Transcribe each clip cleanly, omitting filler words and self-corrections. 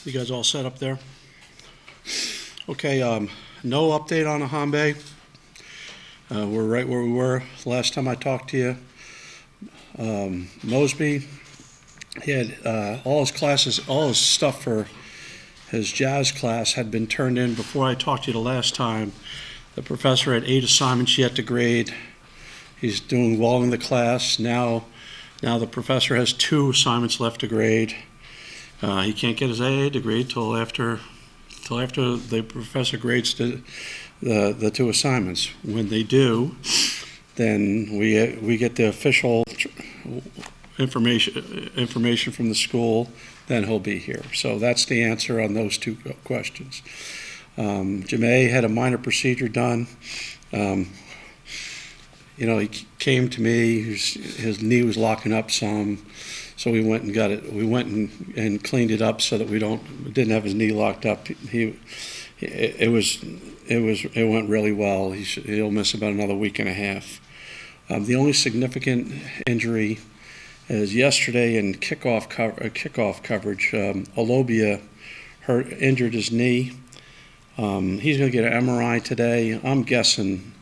You guys all set up there? Okay, no update on Ahambe. We're right where we were last time I talked to you. Mosby, he had all his classes, all his stuff for his jazz class had been turned in before I talked to you the last time. The professor had 8 assignments yet to grade. He's doing well in the class. Now the professor has 2 assignments left to grade. He can't get his AA degree till after the professor grades the 2 assignments. When they do, then we get the official information from the school. Then he'll be here. So that's the answer on those 2 questions. Jamae had a minor procedure done. He came to me. His knee was locking up some. So we went and got it. We went and cleaned it up so that we didn't have his knee locked up. It went really well. He'll miss about another week and a half. The only significant injury is yesterday in kickoff coverage. Olobia injured his knee. He's going to get an MRI today. I'm guessing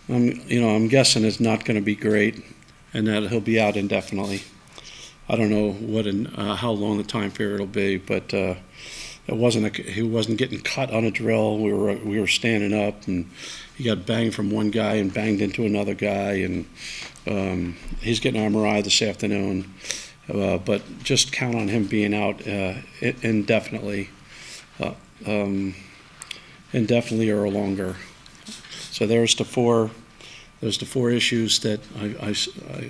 it's not going to be great, and that he'll be out indefinitely. I don't know how long the time period will be, but he wasn't getting cut on a drill. We were standing up, and he got banged from one guy and banged into another guy, and he's getting an MRI this afternoon. But just count on him being out indefinitely, indefinitely or longer. So there's the 4 issues that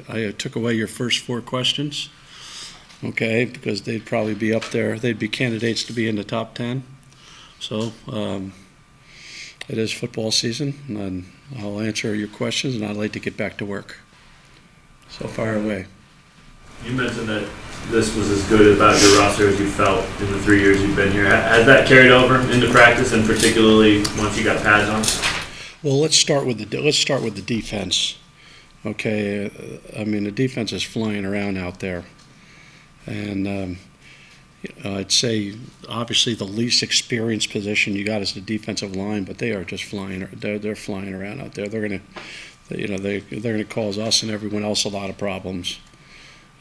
I took away your first 4 questions. Okay, because they'd probably be up there. They'd be candidates to be in the top 10. So it is football season, and I'll answer your questions, and I'd like to get back to work. So fire away. You mentioned that this was as good about your roster as you felt in the 3 years you've been here. Has that carried over into practice, and particularly once you got pads on? Well, let's start with the defense. Okay, the defense is flying around out there. And I'd say obviously the least experienced position you got is the defensive line, but they are just flying. They're flying around out there. They're gonna cause us and everyone else a lot of problems.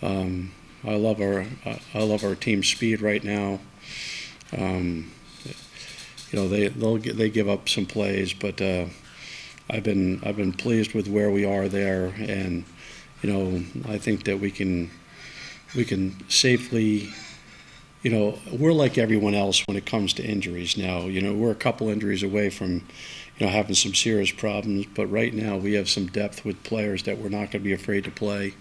I love our team speed right now. They give up some plays, but I've been pleased with where we are there, and I think that we can safely, we're like everyone else when it comes to injuries now. We're a couple injuries away from, having some serious problems, but right now we have some depth with players that we're not going to be afraid to play,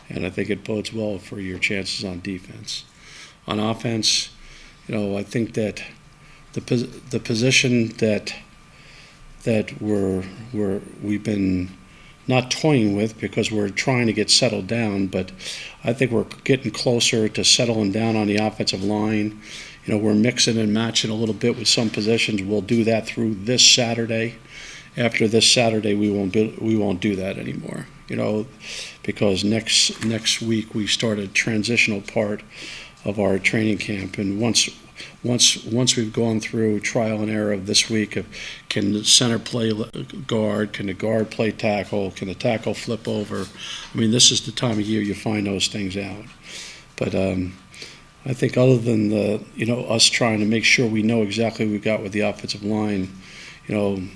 and I think it bodes well for your chances on defense. On offense, I think that the position that we've been not toying with because we're trying to get settled down, but I think we're getting closer to settling down on the offensive line. We're mixing and matching a little bit with some positions. We'll do that through this Saturday. After this Saturday, we won't do that anymore. Because next week we start a transitional part of our training camp, and once we've gone through trial and error of this week of can the center play guard, can the guard play tackle, can the tackle flip over? This is the time of year you find those things out. But I think other than us trying to make sure we know exactly what we got with the offensive line, I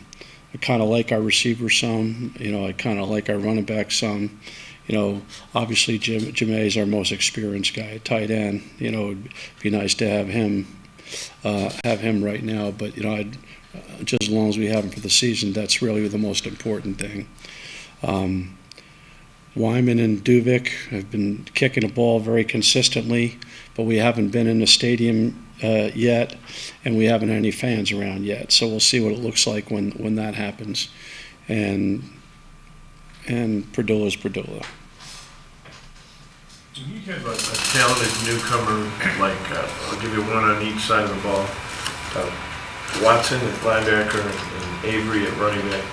kind of like our receivers some. I kind of like our running back some. Obviously Jamae is our most experienced guy at tight end. It'd be nice to have him right now, but just as long as we have him for the season, that's really the most important thing. Wyman and Duvik have been kicking the ball very consistently, but we haven't been in the stadium yet, and we haven't had any fans around yet. So we'll see what it looks like when that happens. And Perdula's Perdula. You have a talented newcomer, I'll give you one on each side of the ball. Watson at linebacker and Avery at running back.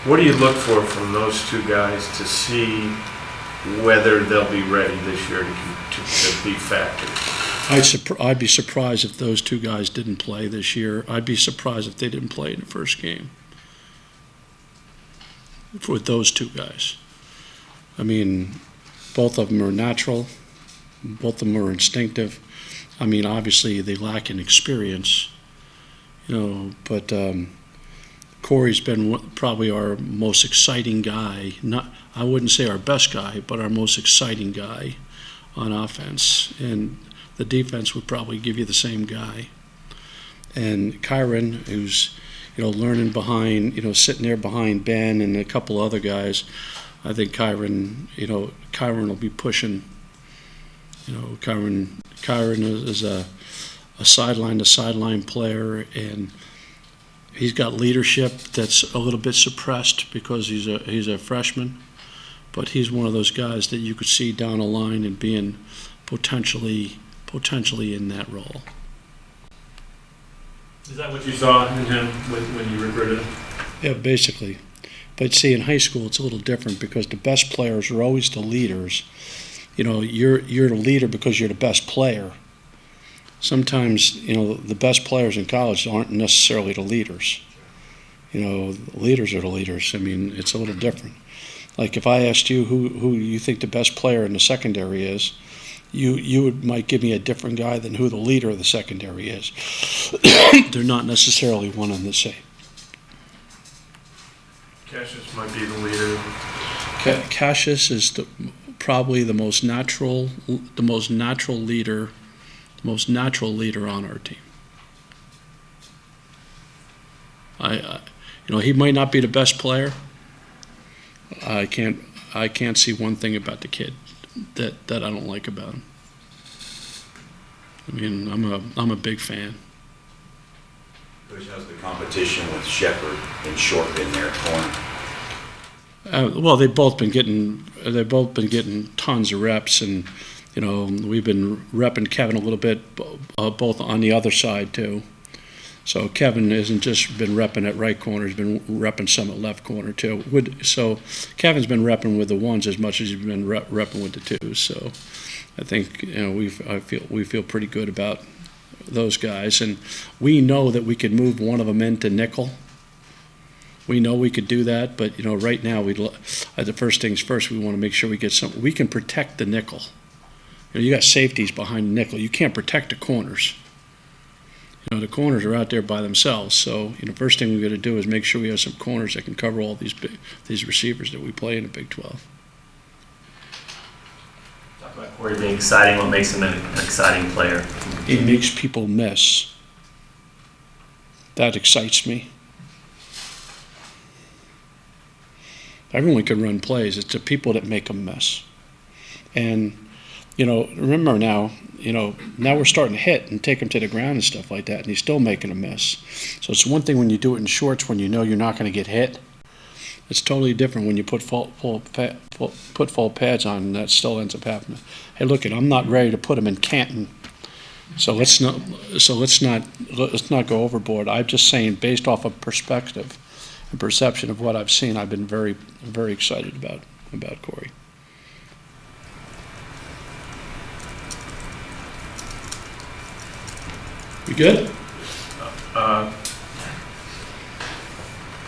What do you look for from those 2 guys to see whether they'll be ready this year to be factors? I'd be surprised if those two guys didn't play this year. I'd be surprised if they didn't play in the first game for those two guys. I mean, both of them are natural. Both of them are instinctive. I mean, obviously they lack in experience, but Corey's been probably our most exciting guy. I wouldn't say our best guy, but our most exciting guy on offense. And the defense would probably give you the same guy. And Kyron, who's, learning behind, sitting there behind Ben and a couple other guys, I think Kyron will be pushing. Kyron is a sideline-to-sideline player, and he's got leadership that's a little bit suppressed because he's a freshman, but he's one of those guys that you could see down the line and being potentially in that role. Is that what you saw in him when you recruited him? Yeah, basically. But see, in high school, it's a little different because the best players are always the leaders. You're the leader because you're the best player. Sometimes, the best players in college aren't necessarily the leaders. The leaders are the leaders. I mean, it's a little different. Like if I asked you who you think the best player in the secondary is, you might give me a different guy than who the leader of the secondary is. They're not necessarily one and the same. Cassius might be the leader. Cassius is probably the most natural leader on our team. He might not be the best player. I can't see one thing about the kid that I don't like about him. I mean, I'm a big fan. Coach, how's the competition with Shepard and Short in there at corner? Well, they've both been getting tons of reps, and we've been repping Kevin a little bit, both on the other side too. So Kevin hasn't just been repping at right corner; he's been repping some at left corner too. So Kevin's been repping with the ones as much as he's been repping with the twos. So I think we feel pretty good about those guys, and we know that we could move one of them into nickel. We know we could do that, but right now the first things first. We want to make sure we get some. We can protect the nickel. You got safeties behind the nickel. You can't protect the corners. The corners are out there by themselves. So first thing we got to do is make sure we have some corners that can cover all these receivers that we play in the Big 12. Talk about Corey being exciting. What makes him an exciting player? He makes people miss. That excites me. Everyone can run plays. It's the people that make them miss. And, remember now we're starting to hit and take them to the ground and stuff like that, and he's still making a miss. So it's one thing when you do it in shorts when you're not going to get hit. It's totally different when you put full pads on, and that still ends up happening. Hey, look, I'm not ready to put him in Canton. So let's not go overboard. I'm just saying, based off of perspective and perception of what I've seen, I've been very, very excited about Corey. You good?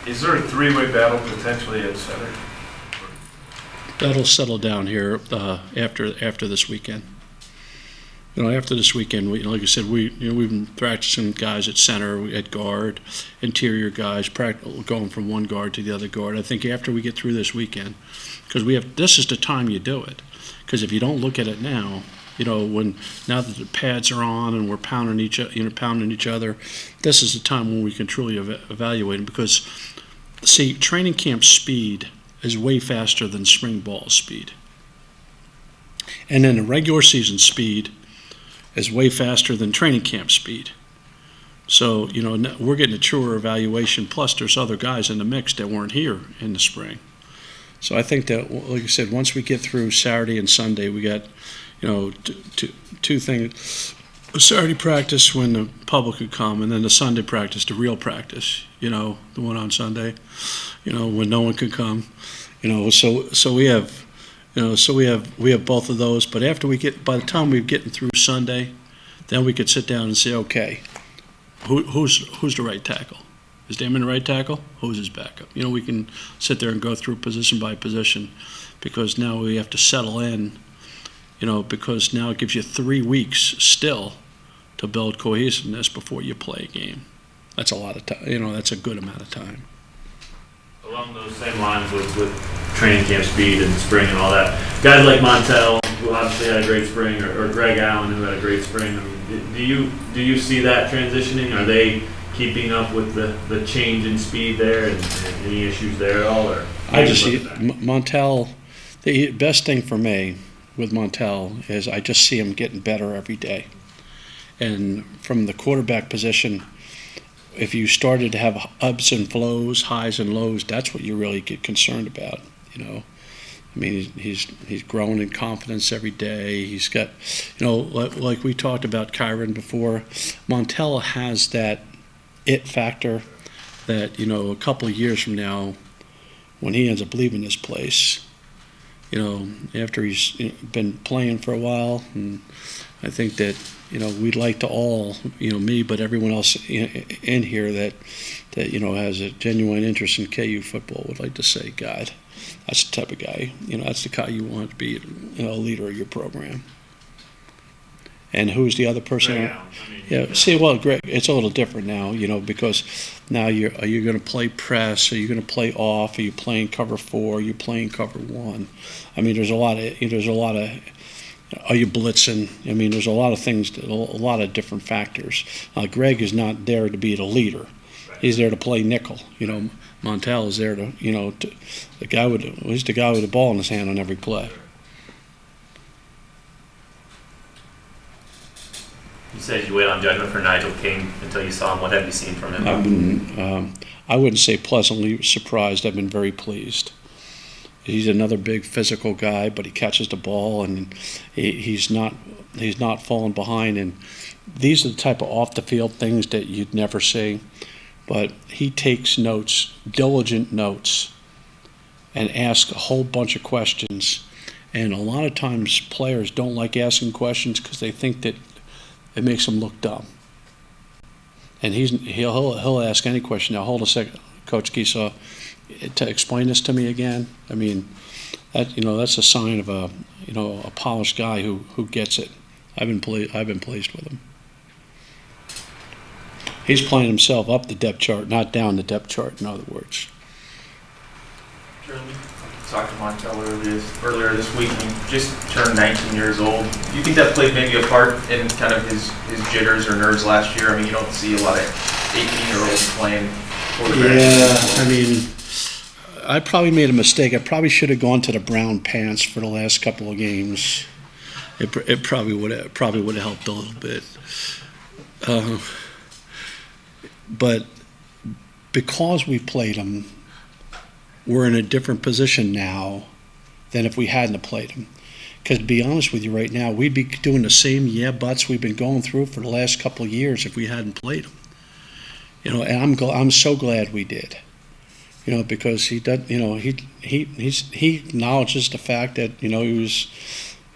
Is there a three-way battle potentially at center? That'll settle down here after this weekend. After this weekend, like I said, we've been practicing guys at center, at guard, interior guys, going from one guard to the other guard. I think after we get through this weekend, because this is the time you do it. Because if you don't look at it now, now that the pads are on and we're pounding each other, this is the time when we can truly evaluate them. Because, see, training camp speed is way faster than spring ball speed, and then the regular season speed is way faster than training camp speed. So, we're getting a truer evaluation, plus there's other guys in the mix that weren't here in the spring. So I think that, like I said, once we get through Saturday and Sunday, we got, two things. A Saturday practice when the public could come, and then the Sunday practice, the real practice, the one on Sunday, when no one could come. So we have both of those. But by the time we're getting through Sunday, then we could sit down and say, okay, who's the right tackle? Is Damon the right tackle? Who's his backup? You know, we can sit there and go through position by position, because now we have to settle in, you know, because now it gives you 3 weeks still to build cohesiveness before you play a game. That's a lot of time. You know, that's a good amount of time. Along those same lines with training camp speed and spring and all that, guys like Montel, who obviously had a great spring, or Greg Allen, who had a great spring, I mean, do you see that transitioning? Are they keeping up with the change in speed there, and any issues there at all? Or I just see Montel, the best thing for me with Montel is I just see him getting better every day. And from the quarterback position, if you started to have ups and flows, highs and lows, that's what you really get concerned about, you know. I mean, he's growing in confidence every day. He's got, you know, like we talked about Kyron before, Montel has that it factor that, you know, a couple of years from now, when he ends up leaving this place, you know, after he's been playing for a while, and I think that, you know, we'd like to all, you know, me, but everyone else in here that you know, has a genuine interest in KU football would like to say, God, that's the type of guy, you know, that's the guy you want to be, you know, a leader of your program. And who's the other person? Greg Allen, I mean, Yeah, see, well, Greg, it's a little different now, you know, because now are you going to play press? Are you going to play off? Are you playing cover 4? Are you playing cover 1? I mean, there's a lot of. Are you blitzing? I mean, there's a lot of things, a lot of different factors. Greg is not there to be the leader. He's there to play nickel. You know, Montel is there to, you know, he's the guy with the ball in his hand on every play. You said you wait on judgment for Nigel King until you saw him. What have you seen from him? I wouldn't say pleasantly surprised. I've been very pleased. He's another big physical guy, but he catches the ball, and he's not falling behind. And these are the type of off the field things that you'd never see. But he takes notes, diligent notes, and asks a whole bunch of questions. And a lot of times players don't like asking questions because they think that it makes them look dumb. And he'll ask any question. Now hold a second, Coach Gisa, to explain this to me again. I mean, that's a sign of a polished guy who gets it. I've been pleased with him. He's playing himself up the depth chart, not down the depth chart, in other words. Charlie, talked to Montel earlier this week. He just turned 19 years old. Do you think that played maybe a part in kind of his jitters or nerves last year? I mean, you don't see a lot of 18-year-olds playing quarterback. Yeah, I mean, I probably made a mistake. I probably should have gone to the brown pants for the last couple of games. It probably would have helped a little bit. But because we played them, we're in a different position now than if we hadn't played them. Because to be honest with you right now, we'd be doing the same buts we've been going through for the last couple of years if we hadn't played them. You know, and I'm so glad we did. You know, because he does. You know, he acknowledges the fact that, you know, he was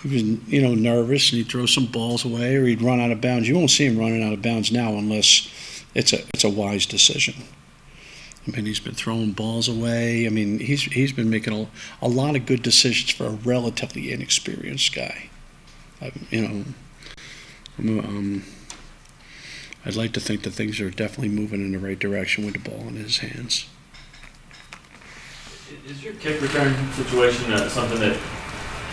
nervous and he'd throw some balls away or he'd run out of bounds. You won't see him running out of bounds now unless it's a wise decision. I mean, he's been throwing balls away. I mean, he's been making a lot of good decisions for a relatively inexperienced guy. I'd like to think that things are definitely moving in the right direction with the ball in his hands. Is your kick return situation something that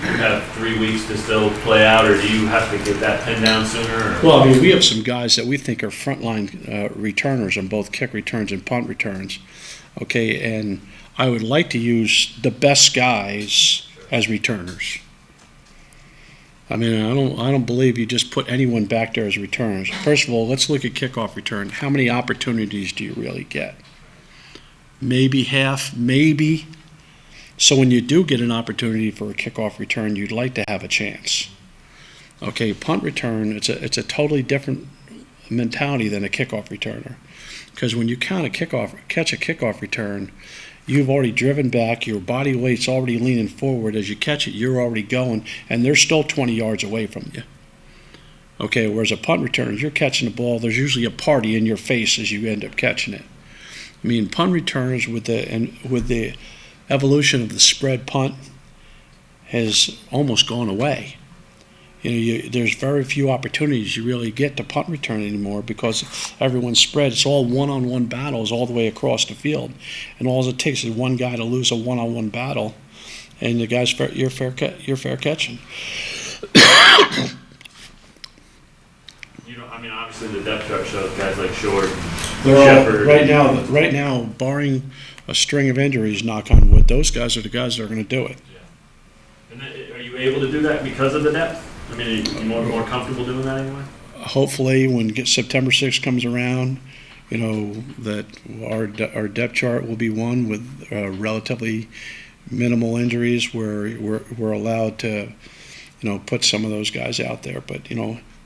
you have 3 weeks to still play out, or do you have to get that pinned down sooner? Or? Well, I mean, we have some guys that we think are frontline returners on both kick returns and punt returns. Okay, and I would like to use the best guys as returners. I mean, I don't believe you just put anyone back there as returners. First of all, let's look at kickoff return. How many opportunities do you really get? Maybe half, maybe. So when you do get an opportunity for a kickoff return, you'd like to have a chance. Okay, punt return, it's a totally different mentality than a kickoff returner. Because when you catch a kickoff return, you've already driven back, your body weight's already leaning forward. As you catch it, you're already going, and they're still 20 yards away from you. Okay, whereas a punt return, you're catching the ball, there's usually a party in your face as you end up catching it. I mean, punt returners with the evolution of the spread punt has almost gone away. There's very few opportunities you really get to punt return anymore because everyone's spread. It's all one-on-one battles all the way across the field, and all it takes is one guy to lose a one-on-one battle, and the guy's you're fair catching. I mean, obviously the depth chart shows guys like Short, They're all, Shepard. right now, barring a string of injuries, knock on wood, those guys are the guys that are going to do it. And then, are you able to do that because of the depth? I mean, are you more comfortable doing that anyway? Hopefully, when September 6th comes around, that our depth chart will be one with relatively minimal injuries where we're allowed to, put some of those guys out there. But,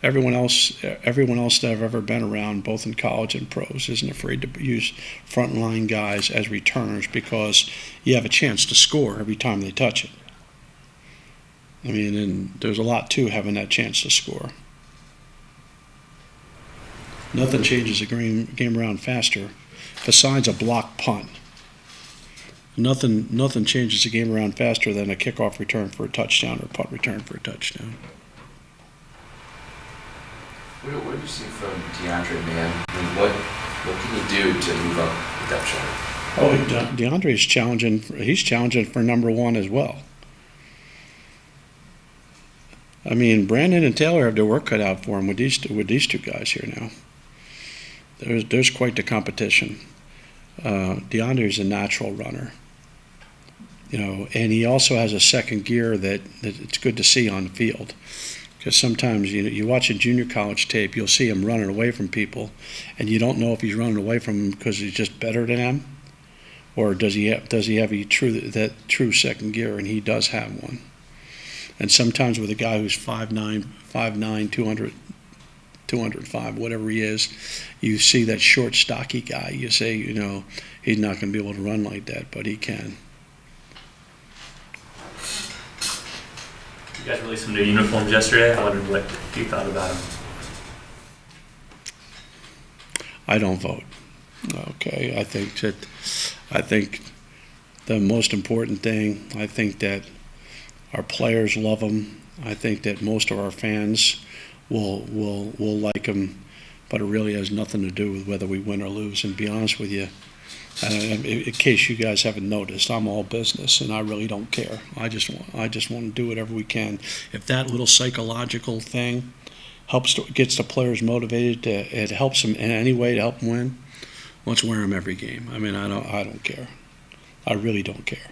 everyone else that I've ever been around, both in college and pros, isn't afraid to use frontline guys as returners because you have a chance to score every time they touch it. I mean, and there's a lot to having that chance to score. Nothing changes the game around faster besides a block punt. Nothing changes the game around faster than a kickoff return for a touchdown or a punt return for a touchdown. What did you see from DeAndre, man? I mean, what can he do to move up the depth chart? Oh, DeAndre's challenging. He's challenging for number one as well. I mean, Brandon and Taylor have their work cut out for him with these two guys here now. There's quite the competition. DeAndre's a natural runner, and he also has a second gear that it's good to see on the field. Because sometimes you watch a junior college tape, you'll see him running away from people, and you don't know if he's running away from them because he's just better than them, or does he have that true second gear, and he does have one. And sometimes with a guy who's 5'9", 205, whatever he is, you see that short, stocky guy. You say, he's not going to be able to run like that, but he can. You guys released some new uniforms yesterday. I wondered what you thought about them. I don't vote. Okay, I think the most important thing, I think that our players love them. I think that most of our fans will like them, but it really has nothing to do with whether we win or lose. And to be honest with you, in case you guys haven't noticed, I'm all business, and I really don't care. I just want to do whatever we can. If that little psychological thing gets the players motivated, it helps them in any way to help them win, let's wear them every game. I mean, I don't care. I really don't care.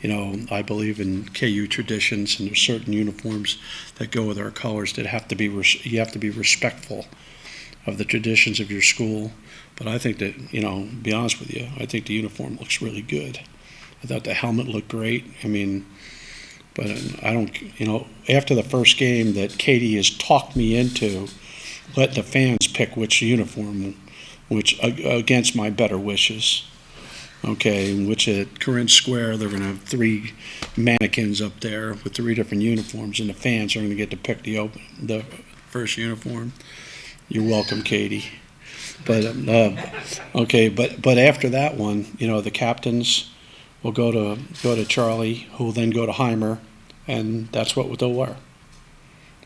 I believe in KU traditions, and there's certain uniforms that go with our colors that you have to be respectful of the traditions of your school. But I think that, to be honest with you, I think the uniform looks really good. I thought the helmet looked great. I mean, but I don't, after the first game that Katie has talked me into letting the fans pick which uniform, which against my better wishes. Okay, in which at Corinth Square, they're going to have 3 mannequins up there with 3 different uniforms, and the fans are going to get to pick the first uniform. You're welcome, Katie. But okay, but after that one, the captains will go to Charlie, who will then go to Heimer, and that's what they'll wear.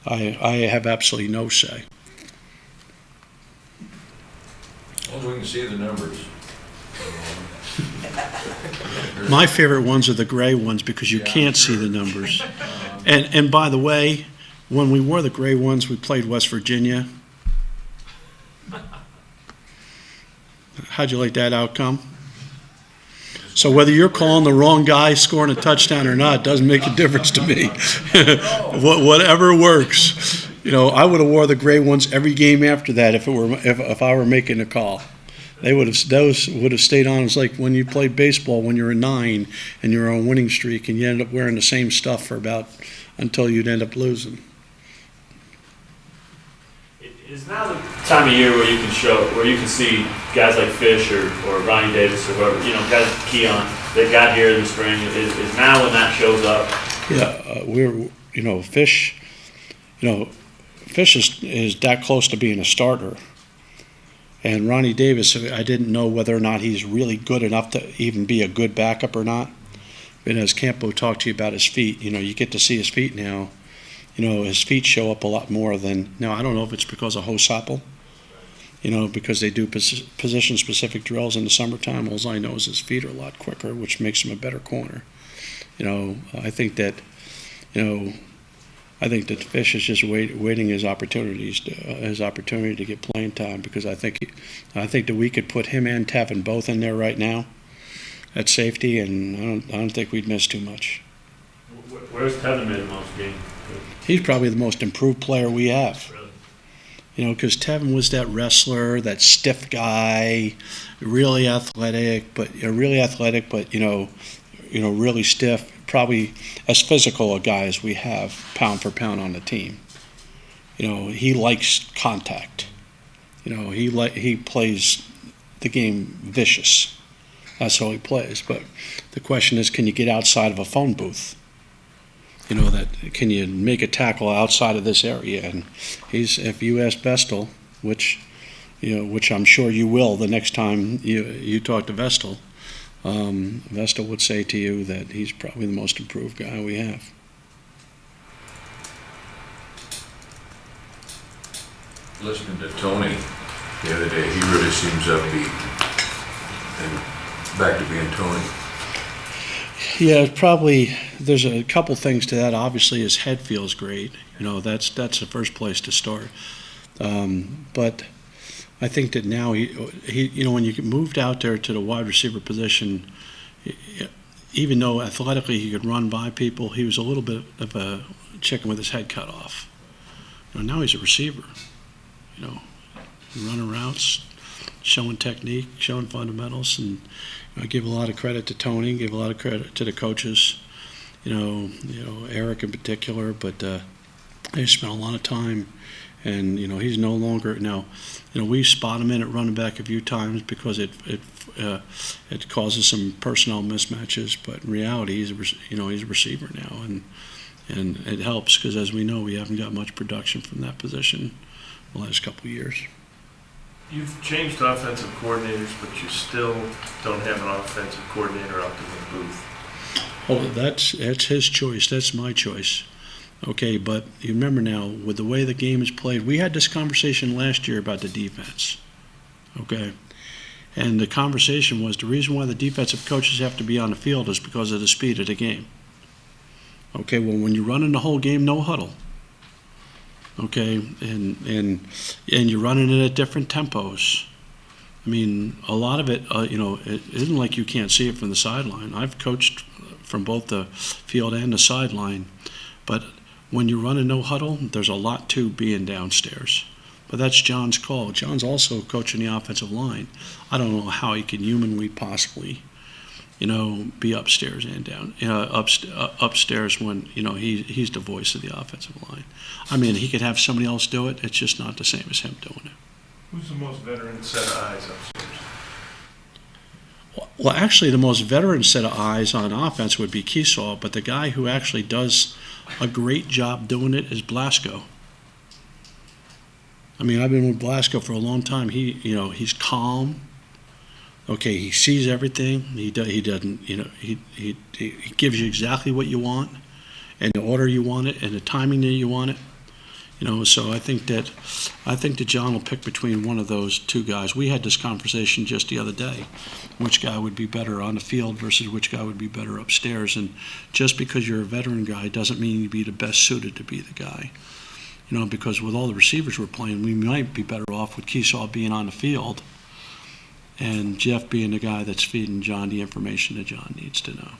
I have absolutely no say. As long as we can see the numbers. My favorite ones are the gray ones because you can't see the numbers. And by the way, when we wore the gray ones, we played West Virginia. How'd you like that outcome? So whether you're calling the wrong guy scoring a touchdown or not doesn't make a difference to me. Whatever works. I would have wore the gray ones every game after that if I were making a call. Those would have stayed on. It's like when you played baseball when you were 9 and you're on a winning streak and you end up wearing the same stuff for until you'd end up losing. Is now the time of year where you can see guys like Fish or Ronnie Davis or whoever, guys like Keon that got here in the spring, is now when that shows up? Yeah, Fish is that close to being a starter. And Ronnie Davis, I didn't know whether or not he's really good enough to even be a good backup or not. And as Campo talked to you about his feet, you get to see his feet now. His feet show up a lot more than, now I don't know if it's because of Hosapple, because they do position-specific drills in the summertime. All I know is his feet are a lot quicker, which makes him a better corner. I think that Fish is just waiting his opportunity to get playing time, because I think that we could put him and Tevin both in there right now at safety, and I don't think we'd miss too much. Where's Tevin made the most game? He's probably the most improved player we have. Really? Because Tevin was that wrestler, that stiff guy, really athletic, but really stiff. Probably as physical a guy as we have pound for pound on the team. He likes contact. He plays the game vicious. That's how he plays. But the question is, can you get outside of a phone booth? Can you make a tackle outside of this area? And if you ask Vestal, which I'm sure you will the next time you talk to Vestal, Vestal would say to you that he's probably the most improved guy we have. Listening to Tony the other day, he really seems upbeat and back to being Tony. Yeah, there's a couple things to that. Obviously, his head feels great. That's the first place to start. But I think that now he when you moved out there to the wide receiver position, even though athletically he could run by people, he was a little bit of a chicken with his head cut off. Now he's a receiver. Running routes, showing technique, showing fundamentals, and I give a lot of credit to Tony, give a lot of credit to the coaches, Eric in particular, but they spent a lot of time, and he's no longer now. We spot him in at running back a few times because it causes some personnel mismatches, but in reality he's a receiver now, and it helps because, as we know, we haven't got much production from that position the last couple of years. You've changed offensive coordinators, but you still don't have an offensive coordinator out in the booth. Oh, that's his choice. That's my choice. Okay, but you remember now, with the way the game is played, we had this conversation last year about the defense. Okay? And the conversation was the reason why the defensive coaches have to be on the field is because of the speed of the game. Okay, well, when you're running the whole game, no huddle. Okay, and you're running it at different tempos. I mean, a lot of it, it isn't like you can't see it from the sideline. I've coached from both the field and the sideline, but when you're running no huddle, there's a lot to being downstairs. But that's John's call. John's also coaching the offensive line. I don't know how he can humanly possibly, be upstairs and down, upstairs when, he's the voice of the offensive line. I mean, he could have somebody else do it. It's just not the same as him doing it. Who's the most veteran set of eyes upstairs? Well, actually, the most veteran set of eyes on offense would be Keesaw, but the guy who actually does a great job doing it is Blasco. I mean, I've been with Blasco for a long time. He's calm. Okay, he sees everything. He doesn't. He gives you exactly what you want, and the order you want it, and the timing that you want it. So I think that John will pick between one of those two guys. We had this conversation just the other day, which guy would be better on the field versus which guy would be better upstairs. And just because you're a veteran guy doesn't mean you'd be the best suited to be the guy. Because with all the receivers we're playing, we might be better off with Keesaw being on the field and Jeff being the guy that's feeding John the information that John needs to know.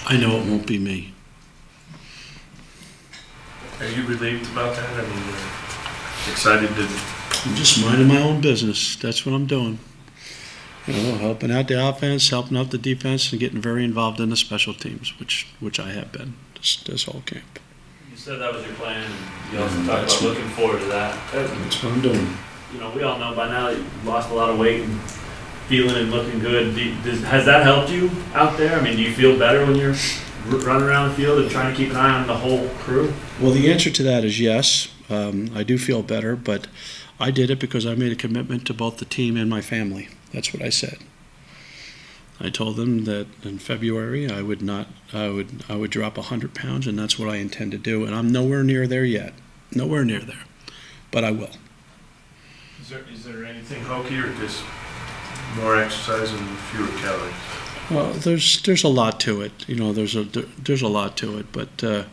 I know it won't be me. Are you relieved about that? I mean, excited to... I'm just minding my own business. That's what I'm doing. Helping out the offense, helping out the defense, and getting very involved in the special teams, which I have been this whole camp. You said that was your plan, and you also talked about looking forward to that. That's what I'm doing. We all know by now that you lost a lot of weight, and feeling and looking good. Has that helped you out there? I mean, do you feel better when you're running around the field and trying to keep an eye on the whole crew? Well, the answer to that is yes. I do feel better, but I did it because I made a commitment to both the team and my family. That's what I said. I told them that in February I would drop 100 pounds, and that's what I intend to do. And I'm nowhere near there yet. Nowhere near there. But I will. Is there anything hokey or just more exercise and fewer calories? Well, there's a lot to it. You know, there's a lot to it, but there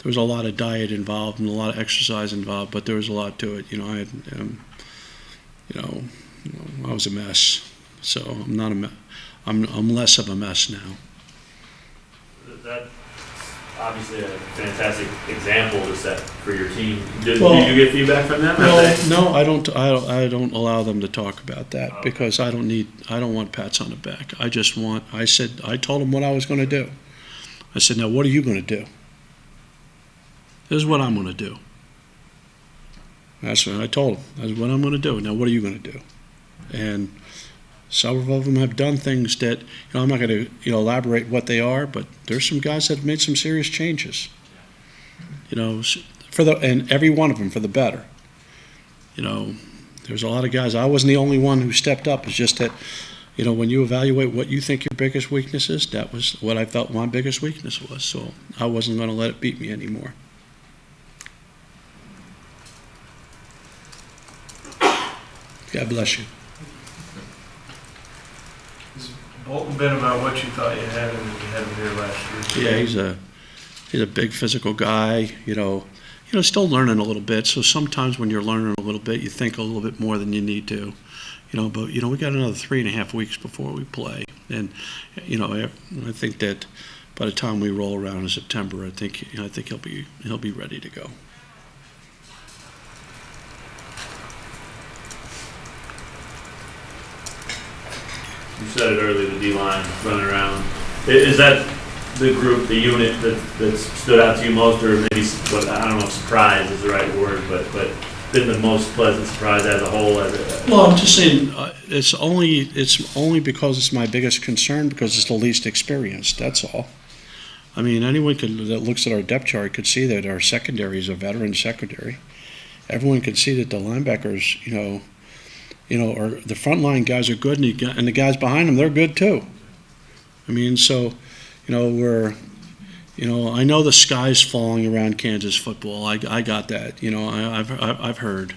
was a lot of diet involved and a lot of exercise involved. But there was a lot to it. You know, I was a mess. So I'm not a mess. I'm less of a mess now. That's obviously a fantastic example to set for your team. Did Well, you get feedback from them? No, I don't allow them to talk about that because I don't want pats on the back. I told them what I was going to do. I said, now what are you going to do? This is what I'm going to do. That's what I told them. That's what I'm going to do. Now what are you going to do? And several of them have done things that, I'm not going to elaborate what they are, but there's some guys that have made some serious changes. And every one of them for the better. There's a lot of guys. I wasn't the only one who stepped up. It's just that, when you evaluate what you think your biggest weakness is, that was what I felt my biggest weakness was. So I wasn't going to let it beat me anymore. God bless you. Bolton been about what you thought you had and you had him here last year? Yeah, he's a big physical guy, still learning a little bit. So sometimes when you're learning a little bit, you think a little bit more than you need to, but we got another 3.5 weeks before we play. And, I think that by the time we roll around in September, I think he'll be ready to go. You said it earlier, the D-line running around. Is that the group, the unit that stood out to you most, or maybe, I don't know if surprise is the right word, but been the most pleasant surprise as a whole? Well, I'm just saying it's only because it's my biggest concern because it's the least experienced. That's all. I mean, anyone that looks at our depth chart could see that our secondary is a veteran secondary. Everyone could see that the linebackers, or the frontline guys are good, and the guys behind them, they're good too. I mean, so, I know the sky's falling around Kansas football. I got that. I've heard.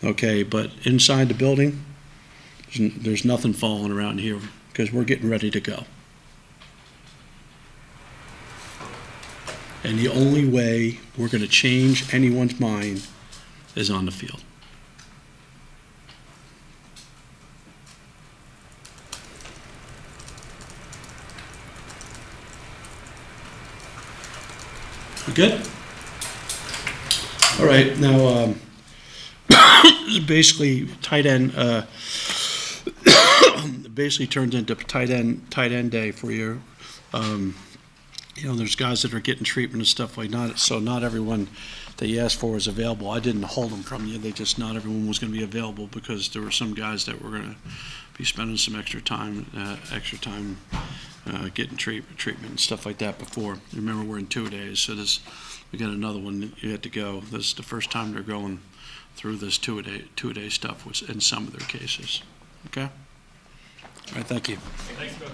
Okay, but inside the building, there's nothing falling around here because we're getting ready to go. And the only way we're going to change anyone's mind is on the field. We good? All right, now basically tight end basically turns into tight end day for you. There's guys that are getting treatment and stuff like that, so not everyone that you asked for is available. I didn't hold them from you. Not everyone was going to be available because there were some guys that were going to be spending some extra time getting treatment and stuff like that before. Remember, we're in 2 days, so we got another one you had to go. This is the first time they're going through this two-a-day stuff in some of their cases. Okay? All right, thank you. Thanks, Coach.